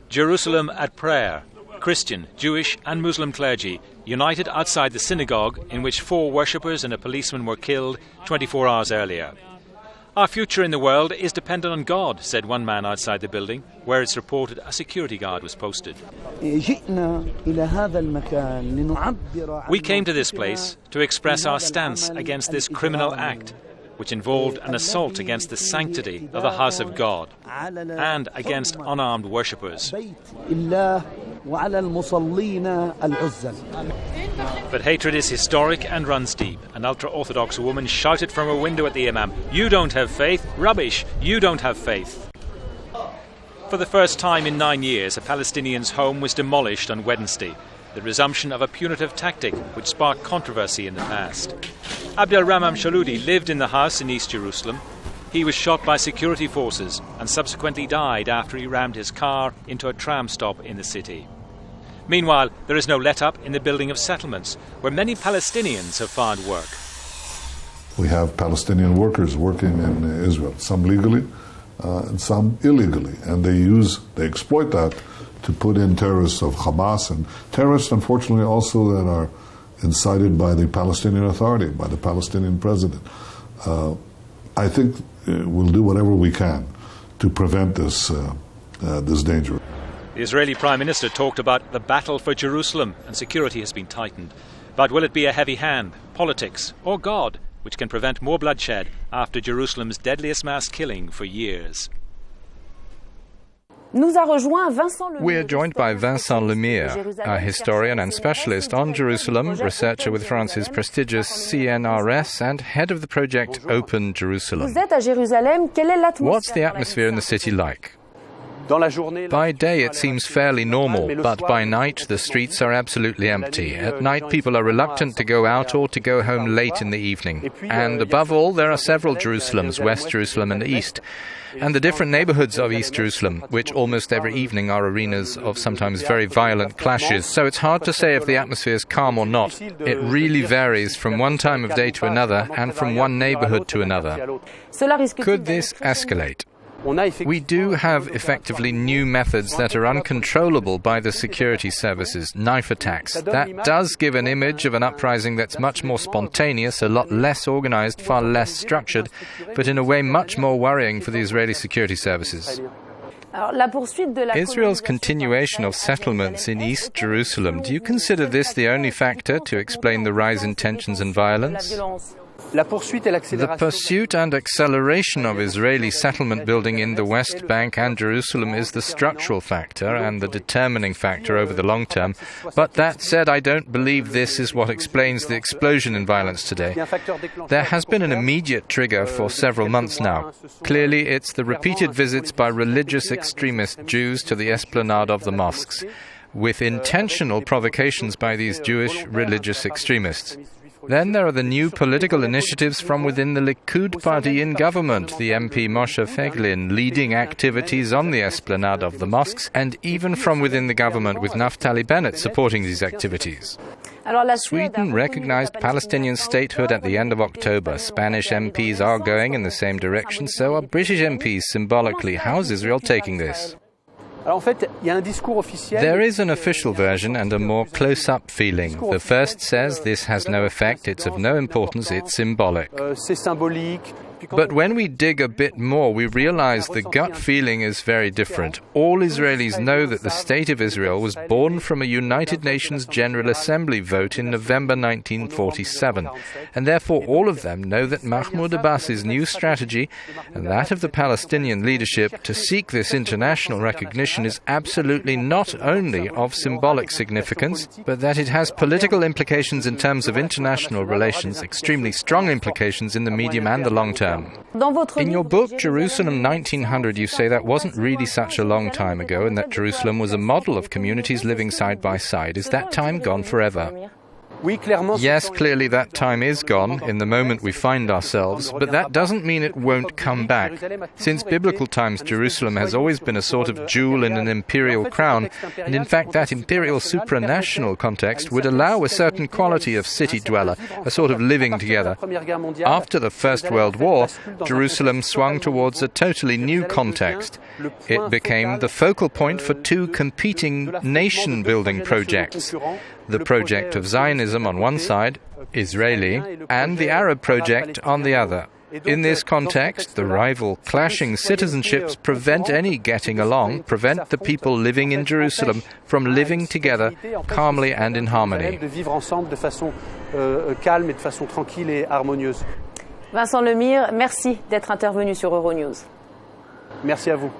Jerusalem at prayer. Christian, Jewish and Muslim clergy united outside the synagogue in which 4 worshippers and a policeman were killed 24 hours earlier. Our future in the world is dependent on God, said one man outside the building, where it's reported a security guard was posted. We came to this place to express our stance against this criminal act, which involved an assault against the sanctity of the house of God and against unarmed worshippers. But hatred is historic and runs deep. An ultra-Orthodox woman shouted from a window at the imam, "You don't have faith! Rubbish! You don't have faith!" For the first time in 9 years, a Palestinian's home was demolished on Wednesday, the resumption of a punitive tactic which sparked controversy in the past. Abdel Rahman Shaloudi lived in the house in East Jerusalem. He was shot by security forces and subsequently died after he rammed his car into a tram stop in the city. Meanwhile, there is no let-up in the building of settlements, where many Palestinians have found work. We have Palestinian workers working in Israel, some legally and some illegally, and they exploit that to put in terrorists of Hamas, and terrorists, unfortunately, also that are incited by the Palestinian Authority, by the Palestinian president. I think we'll do whatever we can to prevent this danger. The Israeli Prime Minister talked about the battle for Jerusalem, and security has been tightened. But will it be a heavy hand, politics, or God, which can prevent more bloodshed after Jerusalem's deadliest mass killing for years? We are joined by Vincent Lemire, a historian and specialist on Jerusalem, researcher with France's prestigious CNRS and head of the project Open Jerusalem. What's the atmosphere in the city like? By day it seems fairly normal, but by night the streets are absolutely empty. At night people are reluctant to go out or to go home late in the evening. And above all, there are several Jerusalems, West Jerusalem and East. And the different neighborhoods of East Jerusalem, which almost every evening are arenas of sometimes very violent clashes. So it's hard to say if the atmosphere is calm or not. It really varies from one time of day to another and from one neighborhood to another. Could this escalate? We do have effectively new methods that are uncontrollable by the security services, knife attacks. That does give an image of an uprising that's much more spontaneous, a lot less organized, far less structured, but in a way much more worrying for the Israeli security services. Israel's continuation of settlements in East Jerusalem, do you consider this the only factor to explain the rise in tensions and violence? The pursuit and acceleration of Israeli settlement building in the West Bank and Jerusalem is the structural factor and the determining factor over the long term. But that said, I don't believe this is what explains the explosion in violence today. There has been an immediate trigger for several months now. Clearly, it's the repeated visits by religious extremist Jews to the esplanade of the mosques, with intentional provocations by these Jewish religious extremists. Then there are the new political initiatives from within the Likud party in government, the MP Moshe Feiglin leading activities on the esplanade of the mosques, and even from within the government with Naftali Bennett supporting these activities. Sweden recognized Palestinian statehood at the end of October. Spanish MPs are going in the same direction, so are British MPs symbolically. How is Israel taking this? There is an official version and a more close-up feeling. The first says this has no effect, it's of no importance, it's symbolic. But when we dig a bit more, we realize the gut feeling is very different. All Israelis know that the State of Israel was born from a United Nations General Assembly vote in November 1947. And therefore all of them know that Mahmoud Abbas's new strategy and that of the Palestinian leadership to seek this international recognition is absolutely not only of symbolic significance, but that it has political implications in terms of international relations, extremely strong implications in the medium and the long term. In your book, Jerusalem 1900, you say that wasn't really such a long time ago and that Jerusalem was a model of communities living side by side. Is that time gone forever? Yes, clearly that time is gone in the moment we find ourselves, but that doesn't mean it won't come back. Since biblical times, Jerusalem has always been a sort of jewel in an imperial crown, and in fact that imperial supranational context would allow a certain quality of city dweller, a sort of living together. After the First World War, Jerusalem swung towards a totally new context. It became the focal point for two competing nation-building projects. The project of Zionism on one side, Israeli, and the Arab project on the other. In this context, the rival clashing citizenships prevent any getting along, prevent the people living in Jerusalem from living together calmly and in harmony. Vincent Lemire, merci d'être intervenu sur Euronews. Merci à vous.